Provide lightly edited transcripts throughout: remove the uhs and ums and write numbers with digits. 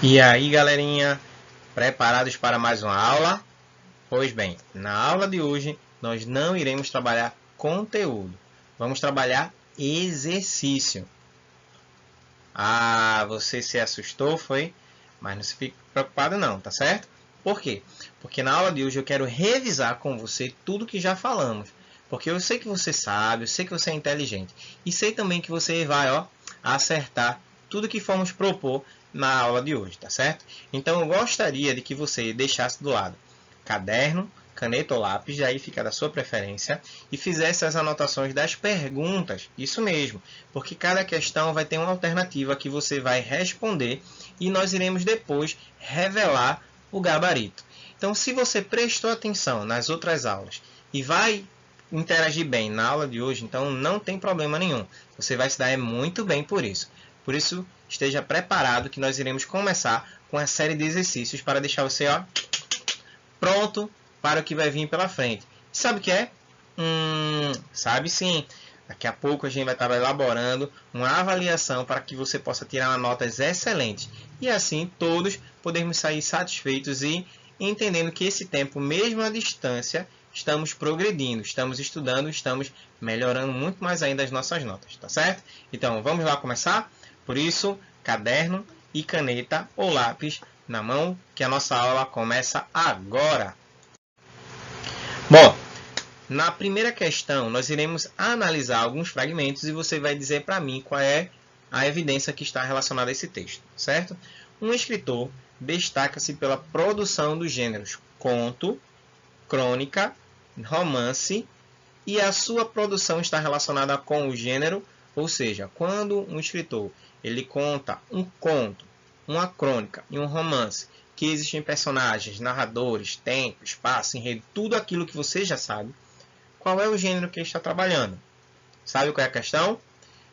E aí, galerinha, preparados para mais uma aula? Pois bem, na aula de hoje nós não iremos trabalhar conteúdo, vamos trabalhar exercício. Ah, você se assustou, foi? Mas não se fique preocupado não, tá certo? Por quê? Porque na aula de hoje eu quero revisar com você tudo que já falamos. Porque eu sei que você sabe, eu sei que você é inteligente. E sei também que você vai acertar tudo que formos propor na aula de hoje, tá certo? Então eu gostaria de que você deixasse do lado caderno, caneta ou lápis, aí fica da sua preferência, e fizesse as anotações das perguntas, isso mesmo, porque cada questão vai ter uma alternativa que você vai responder e nós iremos depois revelar o gabarito. Então, se você prestou atenção nas outras aulas e vai interagir bem na aula de hoje, então não tem problema nenhum. Você vai se dar muito bem por isso. Por isso, esteja preparado que nós iremos começar com a série de exercícios para deixar você pronto para o que vai vir pela frente. Sabe o que é? Sabe sim. Daqui a pouco a gente vai estar elaborando uma avaliação para que você possa tirar notas excelentes. E assim todos podemos sair satisfeitos e entendendo que esse tempo, mesmo à distância, estamos progredindo, estamos estudando, estamos melhorando muito mais ainda as nossas notas, tá certo? Então, vamos lá começar? Por isso, caderno e caneta ou lápis na mão, que a nossa aula começa agora. Bom, na primeira questão, nós iremos analisar alguns fragmentos e você vai dizer para mim qual é a evidência que está relacionada a esse texto, certo? Um escritor destaca-se pela produção dos gêneros conto, crônica, romance, e a sua produção está relacionada com o gênero, ou seja, quando um escritor ele conta um conto, uma crônica e um romance, que existem personagens, narradores, tempo, espaço, enredo, tudo aquilo que você já sabe, qual é o gênero que ele está trabalhando? Sabe qual é a questão?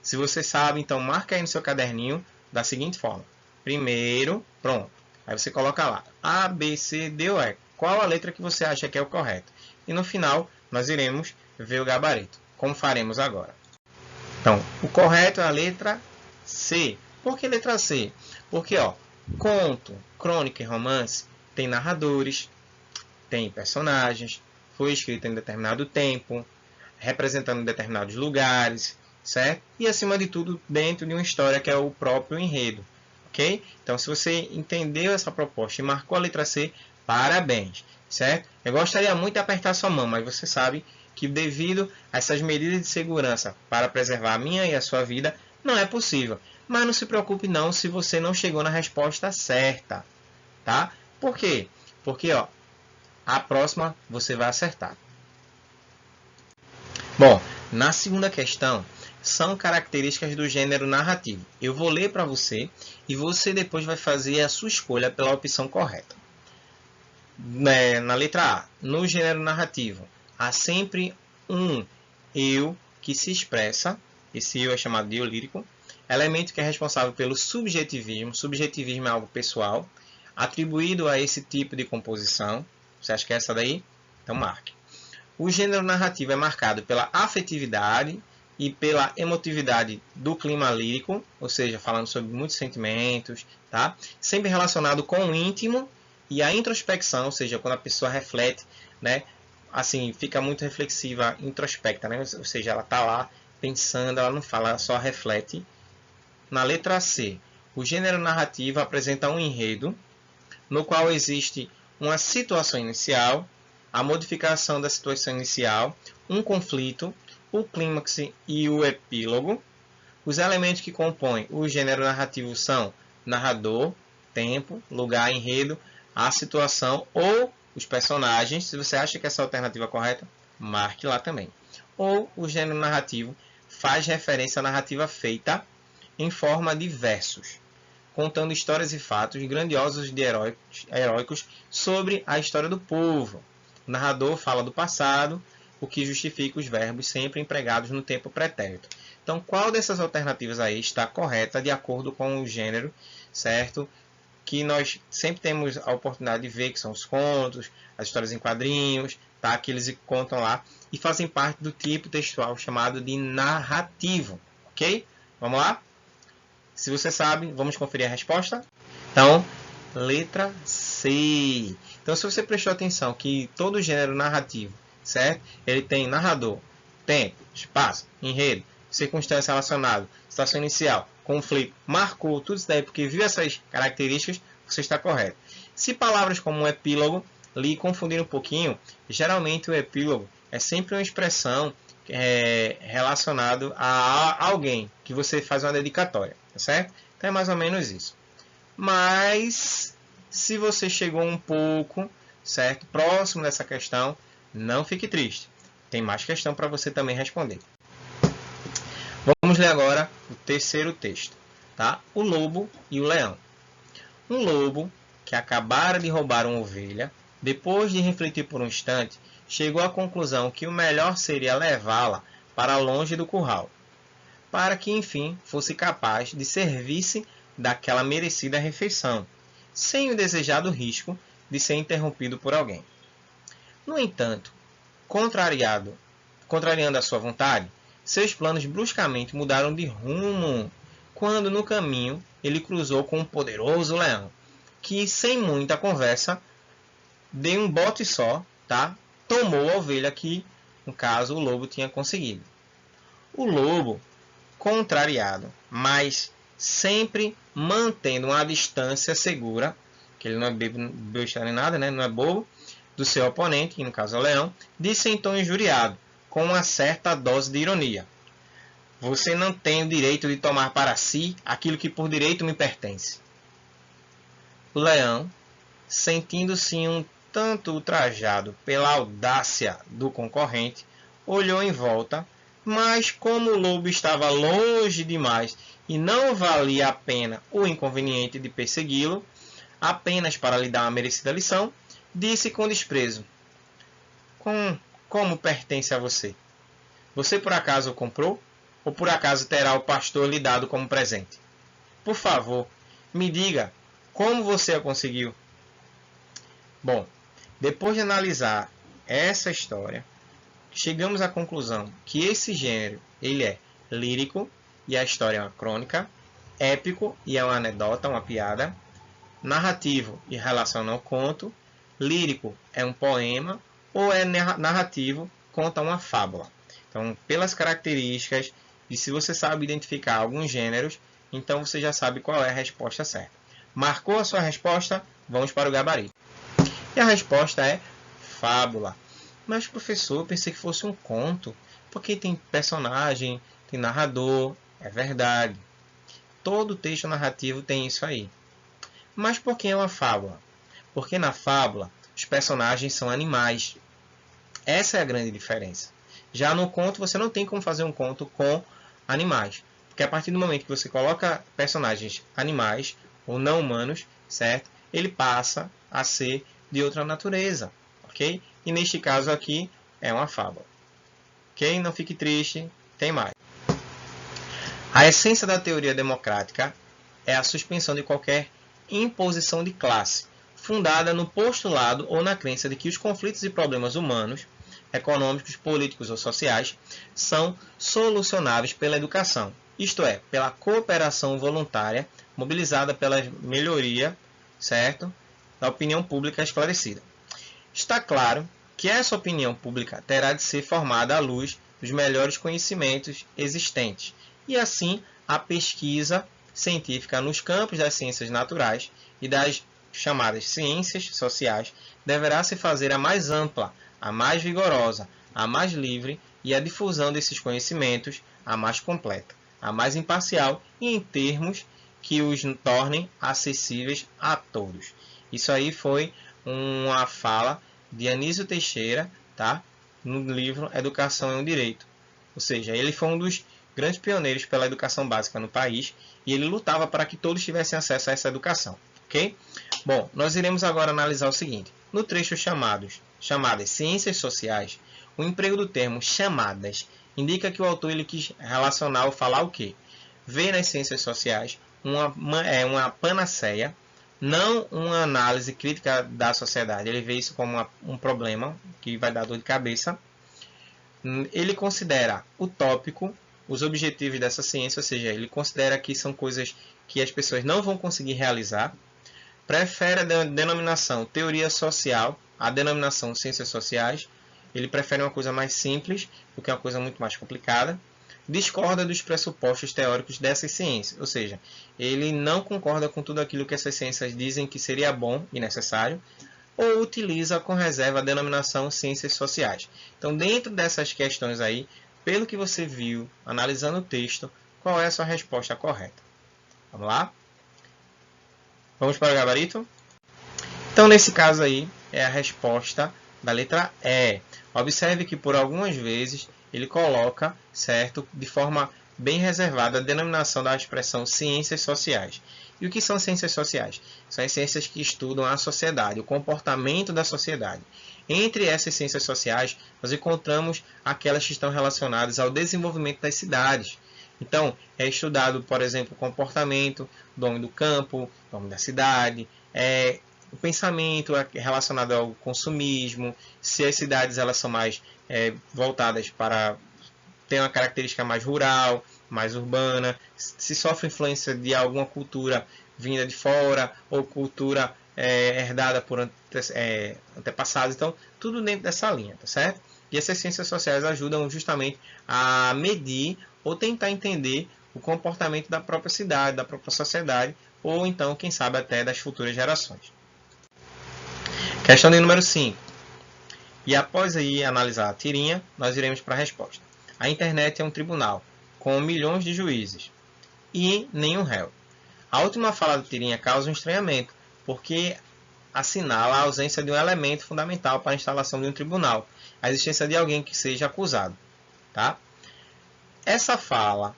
Se você sabe, então marca aí no seu caderninho da seguinte forma. Primeiro, pronto. Aí você coloca lá A, B, C, D ou E. Qual a letra que você acha que é o correto? E no final, nós iremos ver o gabarito, como faremos agora. Então, o correto é a letra C. Por que letra C? Porque, conto, crônica e romance tem narradores, tem personagens, foi escrito em determinado tempo, representando determinados lugares, certo? E, acima de tudo, dentro de uma história que é o próprio enredo, ok? Então, se você entendeu essa proposta e marcou a letra C, parabéns, certo? Eu gostaria muito de apertar sua mão, mas você sabe que devido a essas medidas de segurança para preservar a minha e a sua vida, não é possível. Mas não se preocupe não se você não chegou na resposta certa, tá? Por quê? Porque, a próxima você vai acertar. Bom, na segunda questão, são características do gênero narrativo. Eu vou ler para você e você depois vai fazer a sua escolha pela opção correta. Na letra A, no gênero narrativo, há sempre um eu que se expressa, esse eu é chamado de eu lírico, elemento que é responsável pelo subjetivismo, subjetivismo é algo pessoal, atribuído a esse tipo de composição. Você acha que é essa daí? Então marque. O gênero narrativo é marcado pela afetividade e pela emotividade do clima lírico, ou seja, falando sobre muitos sentimentos, tá? Sempre relacionado com o íntimo e a introspecção, ou seja, quando a pessoa reflete, né? Assim, fica muito reflexiva, introspecta, né? Ou seja, ela está lá pensando, ela não fala, ela só reflete. Na letra C, o gênero narrativo apresenta um enredo no qual existe uma situação inicial, a modificação da situação inicial, um conflito, o clímax e o epílogo. Os elementos que compõem o gênero narrativo são narrador, tempo, lugar, enredo, a situação ou os personagens. Se você acha que essa alternativa é correta, marque lá também. Ou o gênero narrativo faz referência à narrativa feita em forma de versos, contando histórias e fatos grandiosos de heróicos sobre a história do povo. O narrador fala do passado, o que justifica os verbos sempre empregados no tempo pretérito. Então, qual dessas alternativas aí está correta de acordo com o gênero, certo? Que nós sempre temos a oportunidade de ver, que são os contos, as histórias em quadrinhos, tá? Que eles contam lá e fazem parte do tipo textual chamado de narrativo, ok? Vamos lá? Se você sabe, vamos conferir a resposta? Então, letra C. Então, se você prestou atenção que todo gênero narrativo, certo? Ele tem narrador, tempo, espaço, enredo, circunstância relacionada, situação inicial, conflito, marcou tudo isso daí porque viu essas características, você está correto. Se palavras como epílogo lhe confundirem um pouquinho, geralmente o epílogo é sempre uma expressão relacionada a alguém que você faz uma dedicatória, tá certo? Então é mais ou menos isso. Mas se você chegou um pouco, certo, próximo dessa questão, não fique triste. Tem mais questão para você também responder. Vamos ler agora o terceiro texto, tá? O lobo e o leão. Um lobo que acabara de roubar uma ovelha, depois de refletir por um instante, chegou à conclusão que o melhor seria levá-la para longe do curral, para que enfim fosse capaz de servir-se daquela merecida refeição, sem o desejado risco de ser interrompido por alguém. No entanto, contrariando a sua vontade, seus planos bruscamente mudaram de rumo, quando no caminho ele cruzou com um poderoso leão, que sem muita conversa, de um bote só, tá? Tomou a ovelha que, no caso, o lobo tinha conseguido. O lobo, contrariado, mas sempre mantendo uma distância segura, que ele não é besta nem nada, né? Não é bobo, do seu oponente, que no caso é o leão, disse em tom injuriado, com uma certa dose de ironia: você não tem o direito de tomar para si aquilo que por direito me pertence. O leão, sentindo-se um tanto ultrajado pela audácia do concorrente, olhou em volta, mas como o lobo estava longe demais e não valia a pena o inconveniente de persegui-lo, apenas para lhe dar uma merecida lição, disse com desprezo: como pertence a você? Você por acaso o comprou? Ou por acaso terá o pastor lhe dado como presente? Por favor, me diga como você a conseguiu. Bom, depois de analisar essa história, chegamos à conclusão que esse gênero ele é lírico e a história é uma crônica, épico e é uma anedota, uma piada, narrativo e relaciona ao conto, lírico é um poema ou é narrativo, conta uma fábula. Então, pelas características e se você sabe identificar alguns gêneros, então você já sabe qual é a resposta certa. Marcou a sua resposta? Vamos para o gabarito. E a resposta é fábula. Mas, professor, eu pensei que fosse um conto, porque tem personagem, tem narrador, é verdade. Todo texto narrativo tem isso aí. Mas por que é uma fábula? Porque na fábula, os personagens são animais. Essa é a grande diferença. Já no conto, você não tem como fazer um conto com animais. Porque a partir do momento que você coloca personagens animais ou não humanos, certo? Ele passa a ser de outra natureza, ok? E neste caso aqui é uma fábula. Ok? Não fique triste, tem mais. A essência da teoria democrática é a suspensão de qualquer imposição de classe, fundada no postulado ou na crença de que os conflitos e problemas humanos, econômicos, políticos ou sociais, são solucionáveis pela educação, isto é, pela cooperação voluntária mobilizada pela melhoria, certo, da opinião pública esclarecida. Está claro que essa opinião pública terá de ser formada à luz dos melhores conhecimentos existentes, e assim a pesquisa científica nos campos das ciências naturais e das chamadas ciências sociais deverá se fazer a mais ampla, a mais vigorosa, a mais livre e a difusão desses conhecimentos a mais completa, a mais imparcial e em termos que os tornem acessíveis a todos. Isso aí foi uma fala de Anísio Teixeira, tá? No livro Educação é um Direito. Ou seja, ele foi um dos grandes pioneiros pela educação básica no país e ele lutava para que todos tivessem acesso a essa educação. Ok? Bom, nós iremos agora analisar o seguinte. No trecho chamadas ciências sociais, o emprego do termo chamadas indica que o autor ele quis relacionar ou falar o quê? Vê nas ciências sociais uma panaceia, não uma análise crítica da sociedade. Ele vê isso como um problema que vai dar dor de cabeça. Ele considera utópico os objetivos dessa ciência, ou seja, ele considera que são coisas que as pessoas não vão conseguir realizar. Prefere a denominação teoria social, a denominação ciências sociais. Ele prefere uma coisa mais simples do que uma coisa muito mais complicada. Discorda dos pressupostos teóricos dessas ciências, ou seja, ele não concorda com tudo aquilo que essas ciências dizem que seria bom e necessário, ou utiliza com reserva a denominação ciências sociais. Então, dentro dessas questões aí, pelo que você viu, analisando o texto, qual é a sua resposta correta? Vamos lá? Vamos para o gabarito? Então, nesse caso aí, é a resposta da letra E. Observe que, por algumas vezes, ele coloca, certo, de forma bem reservada, a denominação da expressão ciências sociais. E o que são ciências sociais? São as ciências que estudam a sociedade, o comportamento da sociedade. Entre essas ciências sociais, nós encontramos aquelas que estão relacionadas ao desenvolvimento das cidades. Então, é estudado, por exemplo, o comportamento do homem do campo, do homem da cidade, o pensamento relacionado ao consumismo, se as cidades elas são mais voltadas para ter uma característica mais rural, mais urbana, se sofre influência de alguma cultura vinda de fora ou cultura herdada por antepassados. Então, tudo dentro dessa linha, tá certo? E essas ciências sociais ajudam justamente a medir ou tentar entender o comportamento da própria cidade, da própria sociedade, ou então, quem sabe, até das futuras gerações. Questão de número 5. E após aí analisar a tirinha, nós iremos para a resposta. A internet é um tribunal, com milhões de juízes e nenhum réu. A última fala da tirinha causa um estranhamento, porque assinala a ausência de um elemento fundamental para a instalação de um tribunal, a existência de alguém que seja acusado. Tá? Essa fala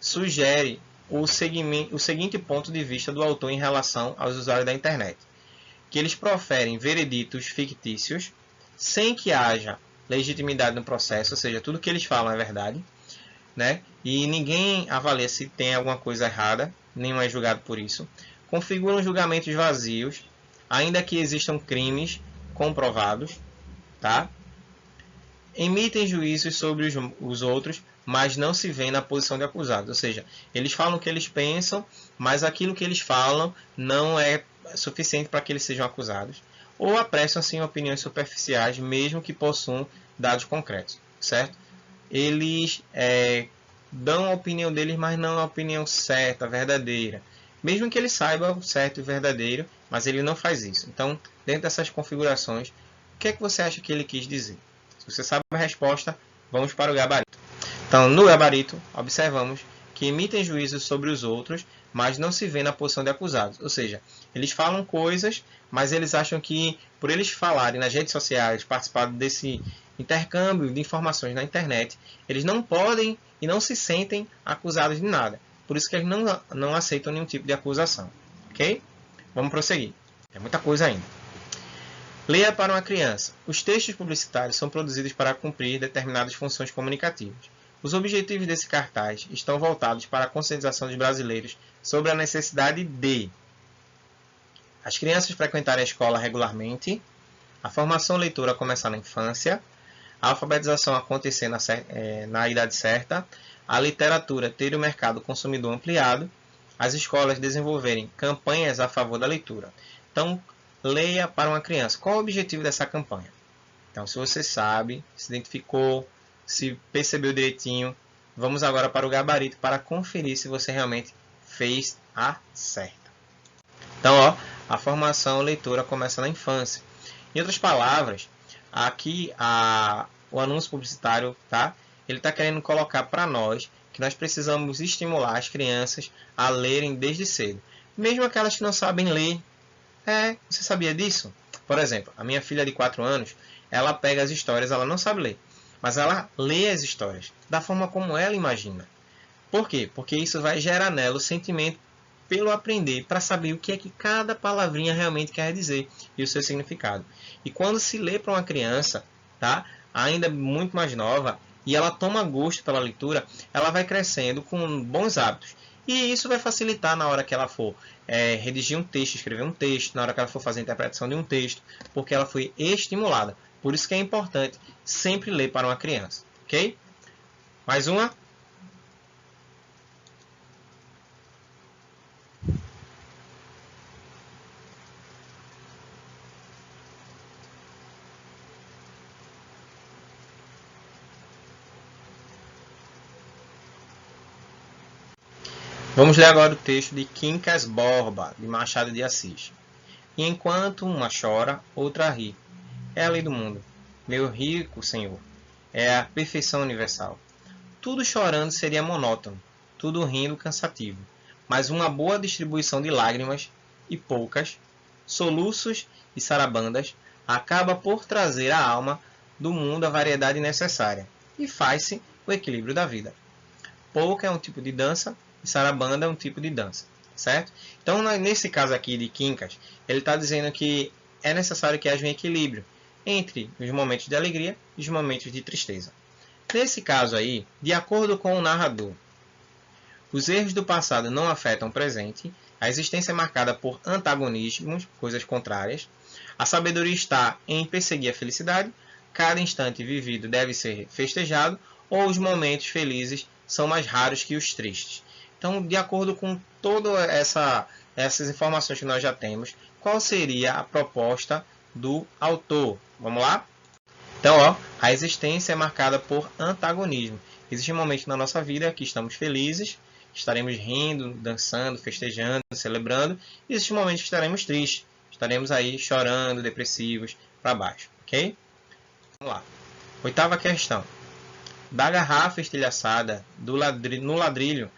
sugere o seguinte ponto de vista do autor em relação aos usuários da internet, que eles proferem vereditos fictícios, sem que haja legitimidade no processo, ou seja, tudo que eles falam é verdade, né? E ninguém avalia se tem alguma coisa errada, nenhum é julgado por isso. Configuram julgamentos vazios, ainda que existam crimes comprovados, tá? Emitem juízos sobre os outros, mas não se vê na posição de acusados. Ou seja, eles falam o que eles pensam, mas aquilo que eles falam não é suficiente para que eles sejam acusados. Ou apressam assim opiniões superficiais, mesmo que possuam dados concretos, certo? Eles dão a opinião deles, mas não a opinião certa, verdadeira. Mesmo que ele saiba o certo e o verdadeiro, mas ele não faz isso. Então, dentro dessas configurações, o que é que você acha que ele quis dizer? Se você sabe a resposta, vamos para o gabarito. Então, no gabarito, observamos que emitem juízos sobre os outros, mas não se vê na posição de acusados. Ou seja, eles falam coisas, mas eles acham que, por eles falarem nas redes sociais, participarem desse intercâmbio de informações na internet, eles não podem e não se sentem acusados de nada. Por isso que eles não aceitam nenhum tipo de acusação. Ok? Vamos prosseguir. Tem muita coisa ainda. Leia para uma criança. Os textos publicitários são produzidos para cumprir determinadas funções comunicativas. Os objetivos desse cartaz estão voltados para a conscientização dos brasileiros sobre a necessidade de as crianças frequentarem a escola regularmente, a formação leitora começar na infância, a alfabetização acontecer na idade certa, a literatura ter o mercado consumidor ampliado, as escolas desenvolverem campanhas a favor da leitura. Então, leia para uma criança. Qual é o objetivo dessa campanha? Então, se você sabe, se identificou, se percebeu direitinho, vamos agora para o gabarito para conferir se você realmente fez a certa. Então, ó, a formação leitora começa na infância. Em outras palavras, aqui o anúncio publicitário, tá? Ele está querendo colocar para nós que nós precisamos estimular as crianças a lerem desde cedo. Mesmo aquelas que não sabem ler. Você sabia disso? Por exemplo, a minha filha de 4 anos, ela pega as histórias, ela não sabe ler. Mas ela lê as histórias da forma como ela imagina. Por quê? Porque isso vai gerar nela o sentimento pelo aprender, para saber o que é que cada palavrinha realmente quer dizer e o seu significado. E quando se lê para uma criança, tá? Ainda muito mais nova, e ela toma gosto pela leitura, ela vai crescendo com bons hábitos. E isso vai facilitar na hora que ela for redigir um texto, escrever um texto, na hora que ela for fazer a interpretação de um texto, porque ela foi estimulada. Por isso que é importante sempre ler para uma criança. Ok? Mais uma? Vamos ler agora o texto de Quincas Borba, de Machado de Assis. E enquanto uma chora, outra ri. É a lei do mundo. Meu rico Senhor, é a perfeição universal. Tudo chorando seria monótono, tudo rindo cansativo. Mas uma boa distribuição de lágrimas, e poucas, soluços e sarabandas, acaba por trazer à alma do mundo a variedade necessária, e faz-se o equilíbrio da vida. Polka é um tipo de dança, e sarabanda é um tipo de dança, certo? Então, nesse caso aqui de Quincas, ele está dizendo que é necessário que haja um equilíbrio entre os momentos de alegria e os momentos de tristeza. Nesse caso aí, de acordo com o narrador, os erros do passado não afetam o presente, a existência é marcada por antagonismos, coisas contrárias, a sabedoria está em perseguir a felicidade, cada instante vivido deve ser festejado, ou os momentos felizes são mais raros que os tristes. Então, de acordo com todas essas informações que nós já temos, qual seria a proposta do autor? Vamos lá? Então, ó, a existência é marcada por antagonismo. Existe um momento na nossa vida que estamos felizes, estaremos rindo, dançando, festejando, celebrando. E existe um momento que estaremos tristes, estaremos aí chorando, depressivos, para baixo, ok? Vamos lá. Oitava questão. Da garrafa estilhaçada no ladrilho,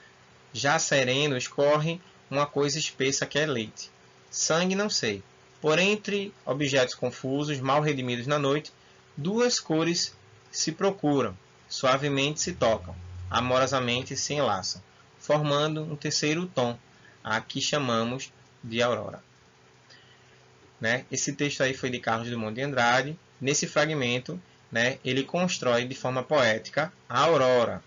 já sereno, escorre uma coisa espessa que é leite. Sangue não sei. Por entre objetos confusos, mal redimidos na noite, duas cores se procuram, suavemente se tocam, amorosamente se enlaçam, formando um terceiro tom, a que chamamos de aurora. Né? Esse texto aí foi de Carlos Drummond de Andrade. Nesse fragmento, né, ele constrói de forma poética a aurora,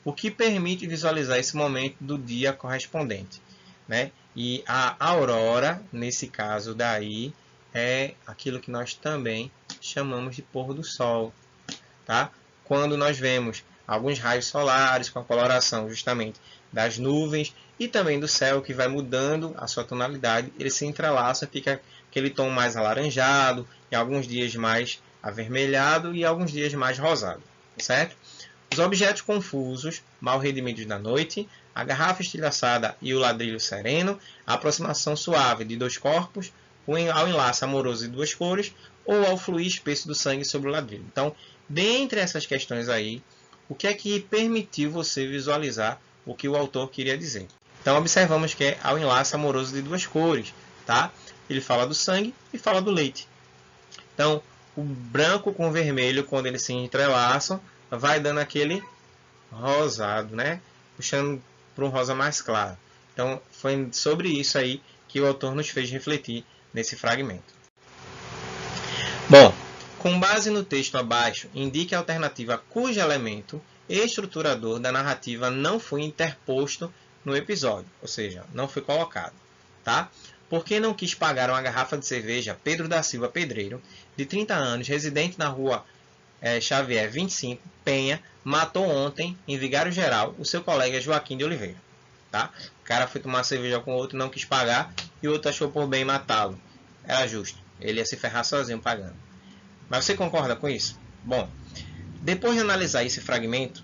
o que permite visualizar esse momento do dia correspondente. Né? E a aurora, nesse caso daí, é aquilo que nós também chamamos de pôr do sol. Tá? Quando nós vemos alguns raios solares com a coloração justamente das nuvens e também do céu que vai mudando a sua tonalidade, ele se entrelaça, fica aquele tom mais alaranjado, e alguns dias mais avermelhado e alguns dias mais rosado. Certo? Os objetos confusos, mal redimidos da noite, a garrafa estilhaçada e o ladrilho sereno, a aproximação suave de dois corpos, ao enlace amoroso de duas cores, ou ao fluir espesso do sangue sobre o ladrilho. Então, dentre essas questões aí, o que é que permitiu você visualizar o que o autor queria dizer? Então, observamos que é ao enlace amoroso de duas cores. Tá? Ele fala do sangue e fala do leite. Então, o branco com o vermelho, quando eles se entrelaçam, vai dando aquele rosado, né? Puxando para um rosa mais claro. Então, foi sobre isso aí que o autor nos fez refletir nesse fragmento. Bom, com base no texto abaixo, indique a alternativa cujo elemento estruturador da narrativa não foi interposto no episódio, ou seja, não foi colocado. Tá? Por que não quis pagar uma garrafa de cerveja Pedro da Silva Pedreiro, de 30 anos, residente na rua Xavier 25, Penha, matou ontem, em Vigário Geral, o seu colega Joaquim de Oliveira. Tá? O cara foi tomar cerveja com o outro, não quis pagar, e o outro achou por bem matá-lo. Era justo, ele ia se ferrar sozinho pagando. Mas você concorda com isso? Bom, depois de analisar esse fragmento,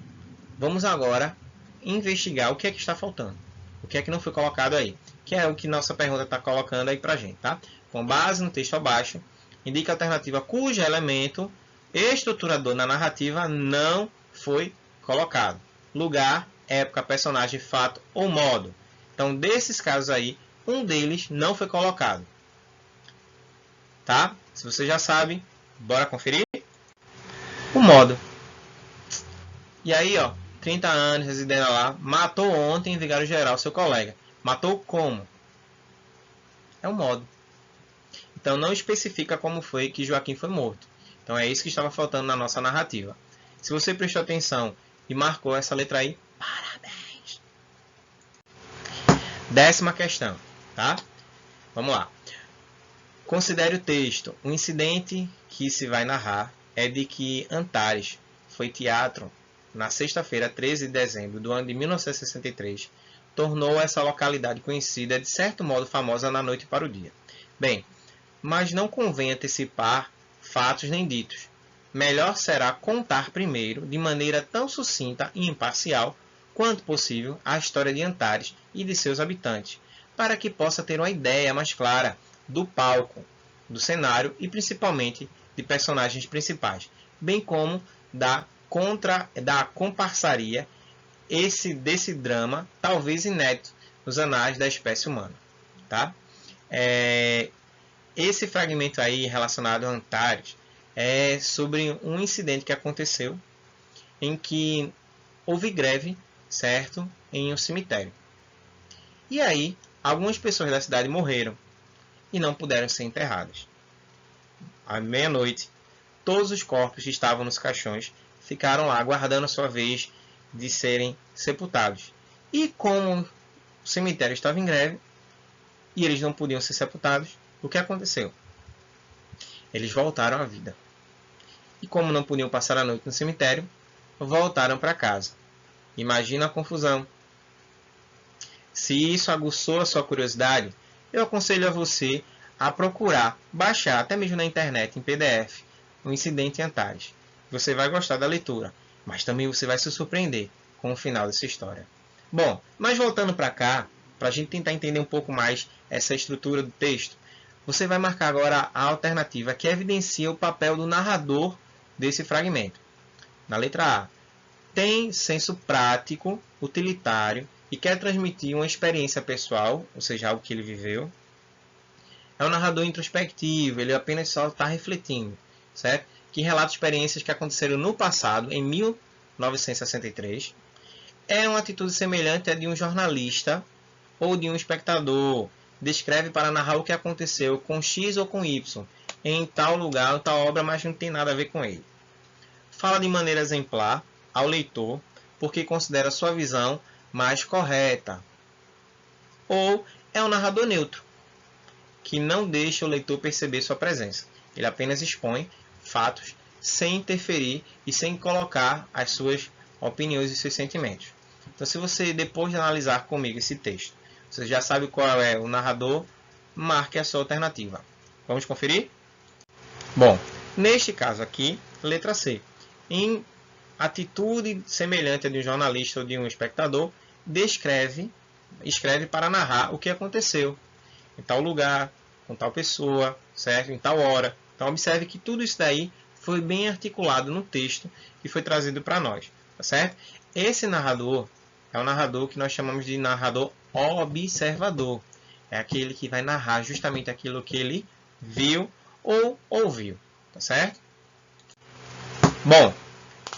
vamos agora investigar o que é que está faltando. O que é que não foi colocado aí. Que é o que nossa pergunta está colocando aí para a gente. Tá? Com base no texto abaixo, indica a alternativa cujo elemento estruturador na narrativa não foi colocado. Lugar, época, personagem, fato ou modo. Então, desses casos aí, um deles não foi colocado. Tá? Se você já sabe, bora conferir? O modo. E aí, ó, 30 anos, residente lá, matou ontem em Vigário Geral seu colega. Matou como? É o modo. Então, não especifica como foi que Joaquim foi morto. Então, é isso que estava faltando na nossa narrativa. Se você prestou atenção e marcou essa letra aí, parabéns! 10ª questão, tá? Vamos lá. Considere o texto. O incidente que se vai narrar é de que Antares foi teatro na sexta-feira, 13 de dezembro do ano de 1963, tornou essa localidade conhecida, de certo modo famosa na noite para o dia. Bem, mas não convém antecipar fatos nem ditos. Melhor será contar primeiro, de maneira tão sucinta e imparcial, quanto possível, a história de Antares e de seus habitantes, para que possa ter uma ideia mais clara do palco, do cenário e principalmente de personagens principais, bem como da comparsaria desse drama, talvez inédito nos anais da espécie humana. Tá? Esse fragmento aí relacionado a Antares é sobre um incidente que aconteceu em que houve greve, certo, em um cemitério. E aí, algumas pessoas da cidade morreram e não puderam ser enterradas. À meia-noite, todos os corpos que estavam nos caixões ficaram lá aguardando a sua vez de serem sepultados. E como o cemitério estava em greve e eles não podiam ser sepultados, o que aconteceu? Eles voltaram à vida. E como não podiam passar a noite no cemitério, voltaram para casa. Imagina a confusão. Se isso aguçou a sua curiosidade, eu aconselho a você a procurar, baixar, até mesmo na internet, em PDF, o Incidente em Antares. Você vai gostar da leitura, mas também você vai se surpreender com o final dessa história. Bom, mas voltando para cá, para a gente tentar entender um pouco mais essa estrutura do texto, você vai marcar agora a alternativa que evidencia o papel do narrador desse fragmento. Na letra A, tem senso prático, utilitário e quer transmitir uma experiência pessoal, ou seja, algo que ele viveu. É um narrador introspectivo, ele apenas só está refletindo, certo? Que relata experiências que aconteceram no passado, em 1963. É uma atitude semelhante à de um jornalista ou de um espectador. Descreve para narrar o que aconteceu com X ou com Y, em tal lugar ou tal obra, mas não tem nada a ver com ele. Fala de maneira exemplar ao leitor, porque considera sua visão mais correta. Ou é um narrador neutro, que não deixa o leitor perceber sua presença. Ele apenas expõe fatos sem interferir e sem colocar as suas opiniões e seus sentimentos. Então, se você, depois de analisar comigo esse texto, você já sabe qual é o narrador, marque a sua alternativa. Vamos conferir? Bom, neste caso aqui, letra C. Em atitude semelhante à de um jornalista ou de um espectador, escreve para narrar o que aconteceu em tal lugar, com tal pessoa, certo? Em tal hora. Então, observe que tudo isso daí foi bem articulado no texto e foi trazido para nós, tá certo? Esse narrador é o narrador que nós chamamos de narrador observador. É aquele que vai narrar justamente aquilo que ele viu ou ouviu, tá certo? Bom,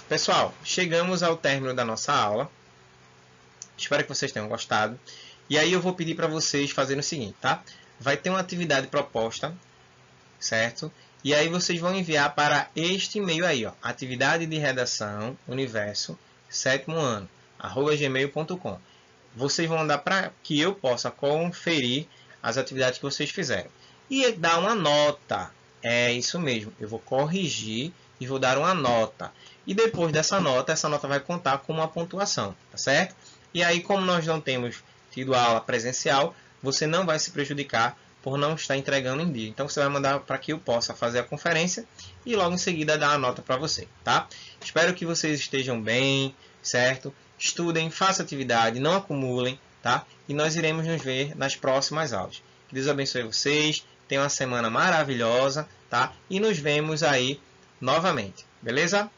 pessoal, chegamos ao término da nossa aula. Espero que vocês tenham gostado. E aí eu vou pedir para vocês fazerem o seguinte, tá? Vai ter uma atividade proposta, certo? E aí vocês vão enviar para este e-mail aí, ó, atividade de redação universo 7º ano @gmail.com. Vocês vão mandar para que eu possa conferir as atividades que vocês fizeram e dar uma nota. É isso mesmo, eu vou corrigir e vou dar uma nota. E depois dessa nota, essa nota vai contar com uma pontuação, tá certo? E aí, como nós não temos tido aula presencial, você não vai se prejudicar por não estar entregando em dia. Então, você vai mandar para que eu possa fazer a conferência e logo em seguida dar a nota para você, tá? Espero que vocês estejam bem, certo? Estudem, façam atividade, não acumulem, tá? E nós iremos nos ver nas próximas aulas. Que Deus abençoe vocês, tenham uma semana maravilhosa, tá? E nos vemos aí novamente, beleza?